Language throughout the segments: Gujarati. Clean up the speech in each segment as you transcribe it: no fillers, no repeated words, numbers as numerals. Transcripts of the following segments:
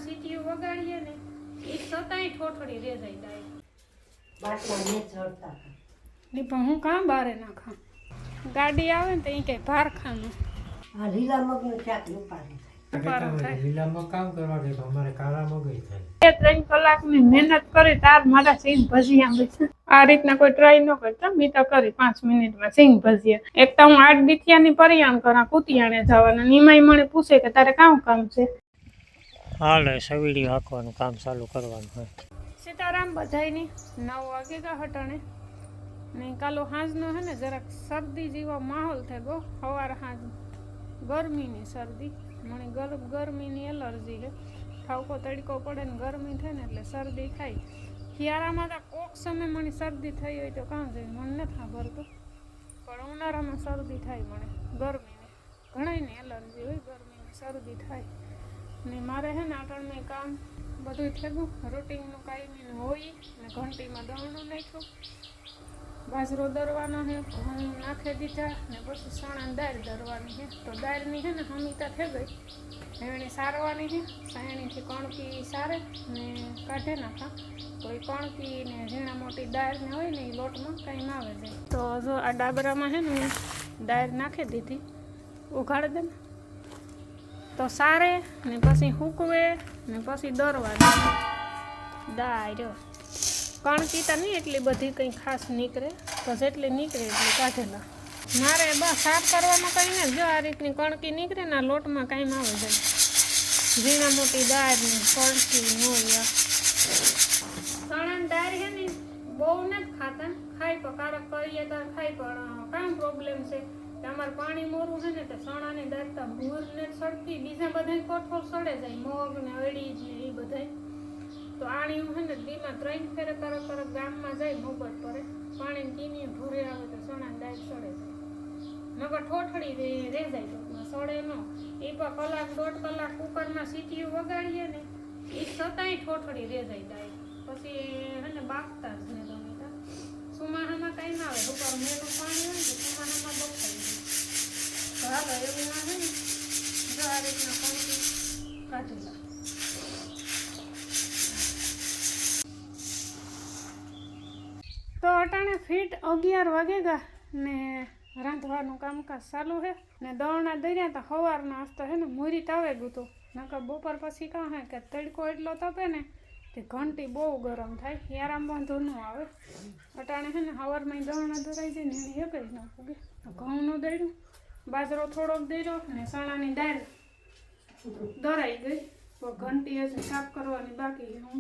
સીટીયું વગાડીએ ને એ છતાંય ઠોઠડી રેજાઈ જાય. બાટલા ને ચડતા ને પણ હું કાં બારે નાખા. ગાડી આવે ને તો એ કે ભારખાનું આ લીલા મગનું શાક ઉપાડી લીલા મગ કામ કરવા દે તો અમારે કાળા મગ જ થાય. 3 કલાકની મહેનત કરી તાર મારા સિંગ ભજીયા બને. આ રીતના કોઈ ટ્રાય ન કરતા. મેં તો કરી 5 મિનિટમાં સિંગ ભજીયા. એક તો હું 8 દીથિયાની પરિયાણ કરા કુતિયાણે જવાના. નિમાઈ મને પૂછે કે તારે કામ છે. હાલે સવીડી હાંકવાનું કામ ચાલુ કરવાનું હોય. સીતારામ બધાયની 9 વાગે કા હટાણે ને કાલો હાંજનો હે ને જરાક શરદી જેવો માહોલ થઈ ગયો. સવાર હાંજ ગરમીની શરદી મને ગરમીની એલર્જી છે. ઠાવકો તડકો પડે ને ગરમી થાય ને એટલે શરદી થાય. શિયાળામાં તો કોક સમય મને શરદી થઈ હોય તો કામ જાય મને નથી ખબરતું, પણ ઉનાળામાં શરદી થાય મને ગરમીની. ઘણાયને એલર્જી હોય, ગરમીની શરદી થાય. ને મારે હે ને આટણનું કામ બધું થયું રૂટિનનું કાયમીનું હોય ને ઘંટીમાં દળનું નાખ્યું, બાજરો દરવાનો છે, ઘઉં નાખી દીધા ને પછી સણાની દાળ દરવાની છે. તો દાળની છે ને હમીતા થઈ ગઈ, એની સારવાની છે. સાયણીથી કણકી સારે ને કાઢે નાખા તો એ કણકી ને ઝીણા મોટી દાળ ને હોય ને એ લોટમાં કાંઈ આવે જાય. તો જો આ ડાબરામાં છે ને મેં દાળ નાખી દીધી, ઉઘાડી દે ને તો સારે ને પછી હૂકવે ને પછી દરવાની દાળ. કણકી તો નહીં એટલી બધી કંઈ ખાસ નીકળે, તો જેટલી નીકળે એટલી કાઢેલા. મારે બસ સાફ કરવામાં કંઈ ને જો આ રીતની કણકી નીકળે ને આ લોટમાં કાંઈ આવે જાય. ઝીણા મોટી દાળની કણકી નોય ચણાની દાળ છે ને બહુ નથી ખાતા, ખાઈ પણ કારક કરીએ તો ખાઈ પણ કામ પ્રોબ્લેમ છે કે અમારે પાણી મોરું છે ને તો ચણાની દાળ તો ભૂર ને સડતી, બીજા બધા કોઠોળ સડે જાય, મગ ને અડી છે એ બધા. તો આણી હું છે ને દીમાં 3 ફેરે કરક ગામમાં જાય મોબત પડે, પાણીની કીની ભૂરે આવે તો ચણાની દાળ સડે જાય. નકર ઠોઠડી રે જાય સડે ન. એ પણ કલાક 1.5 કલાક કુકરમાં સીટીયું વગાડીએ ને એ છતાંય ઠોઠડી રે જાય દાળ. પછી હે ને બાફતા જ ને ગમે ત્યાં. સુમાહામાં કાંઈ ના આવે, ઉપર મેલું પાણી હોય ને તો સુમાહામાં બહુ થઈ જાય. તો હાલો એવું ના હોય ને જો આ રીતના કણકી કાઢેલા. તો અટાણે ફીટ 11 વાગે ગા ને રાંધવાનું કામકાજ ચાલુ છે ને દળના દર્યા તો સવારના આસ્તો હે ને મૂરી તાવે ગયું હતું. નકર બપોર પછી કાં હે કે તડકો એટલો તપે ને તે ઘંટી બહુ ગરમ થાય, યારામ વાંધો ન આવે. અટાણે છે ને સવારમાં દળના દરાઈ જાય ને એની એક જ ન પૂગે. ઘઉંનું દળ્યું, બાજરો થોડોક દર્યો ને ચણાની દાળ દરાઈ ગઈ. તો ઘંટી હજી સાફ કરવાની બાકી. હું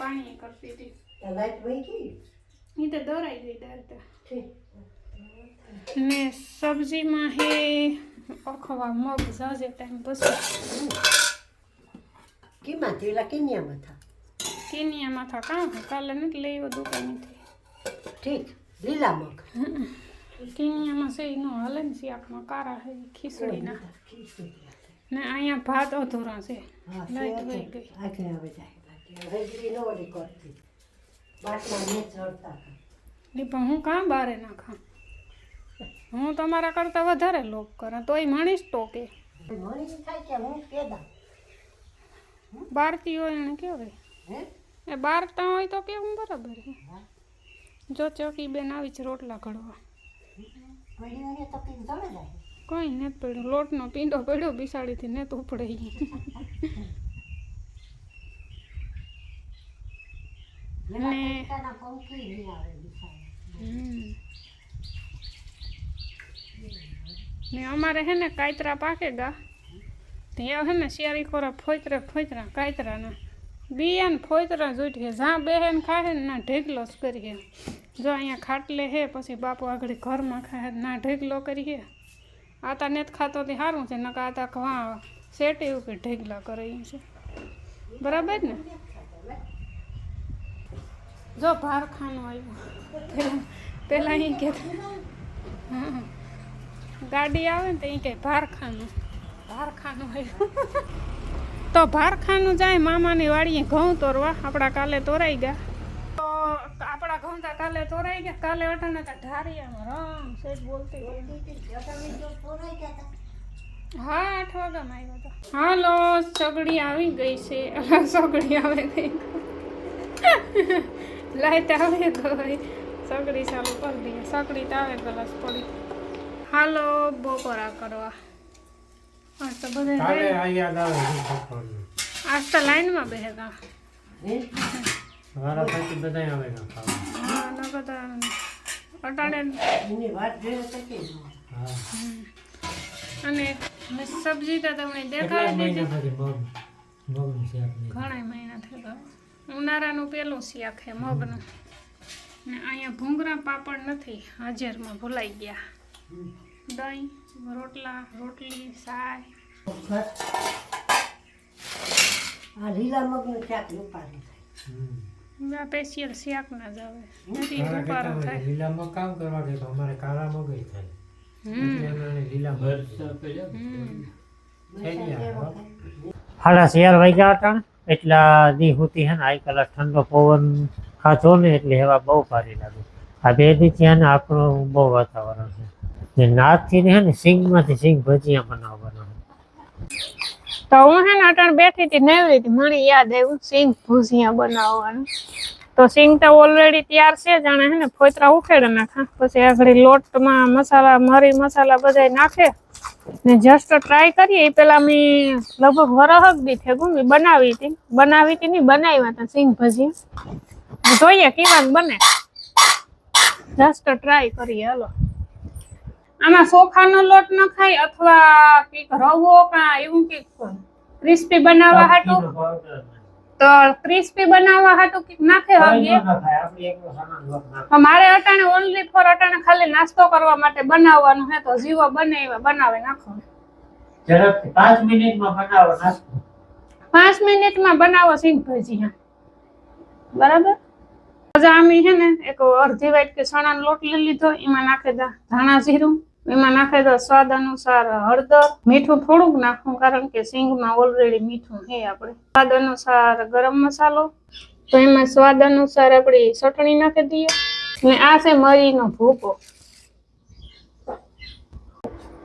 પાણી કરતી હતી એ તો દરાઈ ગઈ દાળ તો. ને સબ્જીમાં હે અખવા મગ જાજે ટાઈમ પછી કેમાંથી એલા કેન્યામાં થા કેનિયામાં થા કાં કાલે નથી લેવો દુકાનેથી. ઠીક લીલા મગ કેનિયામાં છે એ ન હાલે ને શાકમાં કારા છે ખીચડીના. ને અહીંયા ભાત અધૂરા છે, લાઈટ વહી ગઈ. આખરે આવે જાય રજડી ન ઓલી કરતી બાટલા ને ચડતા ને પણ હું કાં બારે નાખા. હું તમારા કરતાં વધારે લોક કરા તોય મણીશ તો કે મણી થાય કે હું કેદા બારતી હોય એને કેવાય હે એ બારતા હોય તો કેવું બરાબર છે. જો ચોકી બેન આવી છે રોટલા ઘડવા. પડીઓને તો પીન જડે જાય કોઈ નથી પડ્યો, લોટનો પીંડો પડ્યો બિસાડીથી ને તો ઉપડે. ને અમારે હે ને કાયતરા પાકે ગા ત્યાં હે ને શિયાળી ખોરા ફોતરા કાયતરાના બિયા ને ફોતરા જોઈટ જ્યાં બેહે ને ખાહે ને ના ઢેકલો જ કરીએ. જો અહીંયા ખાટલે હે પછી બાપુ આગળ ઘરમાં ખાહે ના ઢેકલો કરીએ. આતા નેત ખાતો તે સારું છે, નકા આતા ઘા સેટે ઉપર ઢેકલા કરે છે બરાબર ને. જો ભારખાનું આવ્યું પેલા અહીં કે હા ગાડી આવે ને તો અહીં કે ભારખાનું આવ્યું. તો ભારખાનું જાય મામાની વાડીએ ઘઉં તોરવા. આપણા કાલે તોરાઈ ગયા. તો આપણા ઘઉં તા કાલે તોરાઈ ગયા. કાલે અટાણા તા ઢારિયામાં રંગ સેજ બોલતી હા 8 વાગ્યામાં આવ્યો હતો. હાલો સગડી આવી ગઈ છે. સગડી આવે ગઈ લાઈટ આવે તો સગડી ચાલુ કરી દઈએ. સગડી તો આવે ગ્લાસ પડી. હાલો બપોરા કરવા. આજ તો બધા આજ તો લાઈનમાં બેહેગા. વારા પછી બધા આવેગા ખાવા. હા ન બધા અટાણે એની વાત જોઈએ તો કે હા અને સબ્જી તો તમને દેખાડી દીધી. મગનું શાક ને ઘણા મહિના થઈ ગયા. ઉનાળાનું પેલું શાક છે મગનું. ને અહીંયા ભૂંગળા પાપડ નથી, હાજરમાં ભૂલાઈ ગયા. દહીં, રોટલા, રોટલી, સાય. આ લીલા મગનું શાક ઉપાડી આ સ્પેશિયલ શાક ના જ આવે. નથી ઉપાડો થાય. લીલા મગ કામ કરવા દે તો અમારે કાળા મગ જ થાય. એટલે અમે લીલા મગ હાલા 4 વાગ્યા હતા એટલા દી સુધી હે ને આ કલાક ઠંડો પવન ખાતો ને એટલે હવા બહુ ભારી લાગે. આ 2 દી ત્યાં ને આપણું બહુ વાતાવરણ છે. ને નાથથી ને હે ને સિંગમાંથી સિંગ ભજીયા બનાવવાના. તો હું હે ને અટાણ બેઠી હતી નેવરી હતી, મને યાદ આવ્યું સિંગ ભજીયા બનાવવાનું. તો સિંગ તો ઓલરેડી તૈયાર છે, જાણે હે ને ફોતરા ઉખેડે નાખા. પછી આગળ લોટમાં મસાલા, મરી મસાલા બધા નાખે ને જસ્ટ ટ્રાય કરીએ. એ પેલા મેં લગભગ વરહક દી થયું મેં બનાવી હતી નહીં, બનાવ્યા હતા સિંગ ભજીયા. જોઈએ કેવા બને, જસ્ટ ટ્રાય કરીએ. હાલો આમાં ચોખાનો લોટ ન ખાય અથવા કઈક રવો કા એવું કઈક ક્રિસ્પી બનાવવા હાટું, તો ક્રિસ્પી બનાવવા હાટું કઈક નાખે વાગીએ. મારે અટાણે ઓનલી ફોર અટાણે ખાલી નાસ્તો કરવા માટે બનાવવાનું હે, તો જીવો બને એવા બનાવે નાખો. ઝડપથી 5 મિનિટમાં બનાવો નાસ્તો. 5 મિનિટમાં બનાવો સિંગ ભજીયા. બરાબર. આમી હે ને એક અડધી વાટકી ચણાનો લોટ લઈ લીધો, એમાં નાખી દો ધાણા જીરું, એમાં નાખી દો સ્વાદ અનુસાર હળદર, મીઠું થોડુંક નાખવું કારણ કે સિંગમાં ઓલરેડી મીઠું છે. આપણે સ્વાદ અનુસાર ગરમ મસાલો, તો એમાં સ્વાદ અનુસાર આપણી ચટણી નાખી દઈએ. ને આ છે મરીનો ભૂકો.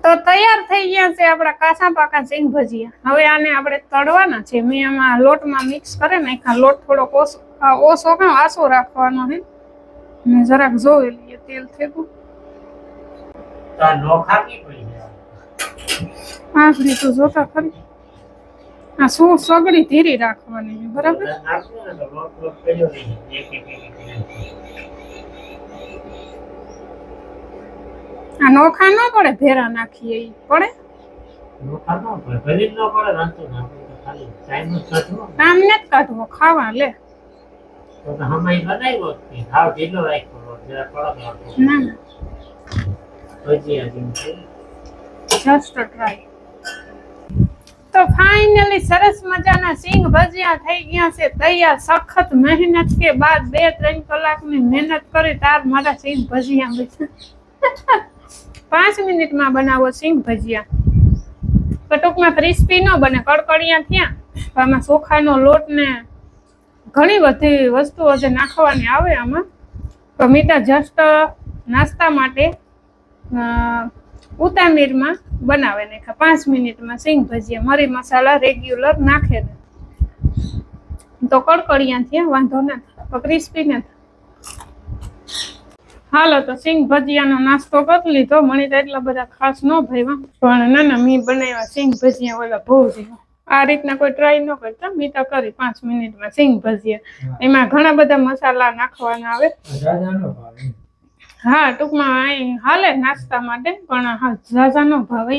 તો તૈયાર થઈ ગયા છે આપણા કાચા પાકા સિંગ ભજીયા. હવે આને આપણે તળવાના છે. મેં આમાં લોટમાં મિક્સ કરી નાખ્યા. લોટ થોડોક ઓછો આસો રાખવાનો છે ને જરાક જોઈ લઈએ તેલ થેગું. આખરી તો જોતા ખરી. આ શું સગડી ધીરી રાખવાની છે. બરાબર. આ નોખા ન પડે, ભેરા નાખીએ ઈ પડે. કામ ને જ કાઢવો, ખાવા લે. ના જસ્ટ ટ્રાય. તો ફાઇનલી સરસ મજાના સિંગ ભજીયા થઈ ગયા છે તૈયાર. સખત મહેનત કે બાદ 2-3 કલાકની મહેનત કરી તાર મારા સિંગ ભજીયા બન્યા. 5 મિનિટમાં બનાવો સિંગ ભજીયા. તો ટૂંકમાં ક્રિસ્પી ન બને, કડકડિયા થયા. આમાં ચોખાનો લોટ ને ઘણી બધી વસ્તુઓ જે નાખવાની આવે આમાં. તો મીઠા જસ્ટ નાસ્તા માટે ઉતામીરમાં બનાવે નાખ્યા 5 મિનિટમાં સિંગ ભજીયા. મરી મસાલા રેગ્યુલર નાખે ને તો કડકડિયા થયા, વાંધો ના તો ક્રિસ્પી ના. હાલો તો સિંગ ભજીયાનો નાસ્તો કરી લીધો. મને તો એટલા બધા ખાસ ન ભાવ્યા, પણ ના મેં બનાવ્યા સિંગ ભજીયા ઓલા ભૂ જેવા. આ રીતના કોઈ ટ્રાય ન કરતા, મેં તો કરી 5 મિનિટમાં સિંગ ભજીયા. એમાં ઘણા બધા મસાલા નાખવાના આવે. હા ટૂંકમાં હાલે નાસ્તા માટે, પણ હા ઝાઝા નો ભાવે.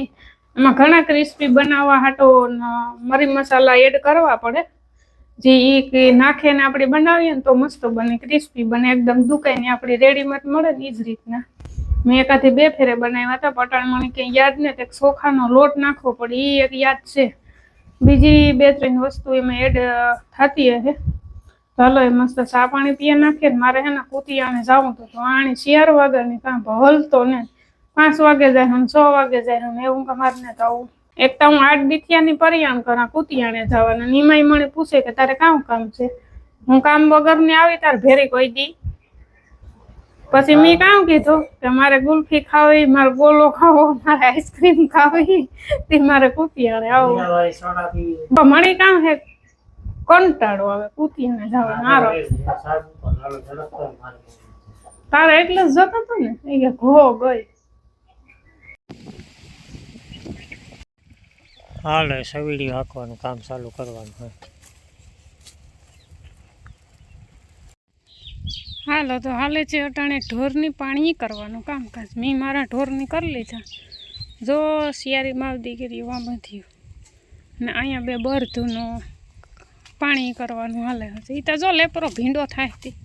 એમાં ઘણા ક્રિસ્પી બનાવવા હાટો મરી મસાલા એડ કરવા પડે. જે એ નાખે ને આપણે બનાવીએ ને તો મસ્ત બને, ક્રિસ્પી બને એકદમ. દુકાને આપણી રેડીમેડ મળે ને એ જ રીતના. મેં એકાથી 2 ફેરે બનાવ્યા હતા. પટાણ મને કંઈ યાદ ને, એક ચોખાનો લોટ નાખવો પડે એ એક યાદ છે. બીજી 2-3 વસ્તુ એમાં એડ થતી હશે. ચાલો એ મસ્ત ચા પાણી પીએ નાખીએ. મારે હે ને કુતિયાને જાવું તો આણી 4 વાગ્યાની કાં હલતો ને 5 વાગે જાય ને 6 વાગે જાય ને એવું અમારે ને તો આવું. એક તો હું 8 દીથિયાની પરિયાણ કરા કુતિયાણે જવાના. નિમાઈ મને પૂછે કે તારે કામ છે. હું કામ વગરની આવી તાર ભેરી કોઈ દી પછી મેં કામ કીધું કે મારે ગુલ્ફી ખાવી, મારે ગોલો ખાવો, મારે આઈસ્ક્રીમ ખાવી, તે મારે કુતિયાને આવું. મીરાબાઈ સોડા પી પણ મને કામ હે કંટાળો આવે કુતિયાને જવા મારો. સારું પણ હાલો ઝડપ કર મારે. તારે એટલે જ જતો હતો ને એ કે ઘો ગઈ. હાલે સવીડી હાંકવાનું કામ ચાલુ કરવાનું હોય. હાલો તો હાલે છે અટાણે ઢોરની પાણી કરવાનું કામકાજ. મેં મારા ઢોરની કરી લીધા. જો શિયારી માવદી કરી વા બધ્યું ને અહીંયા બે બરધુંનું પાણી કરવાનું હાલે છે. એ તો જો લેપરો ભીંડો થાય હતી.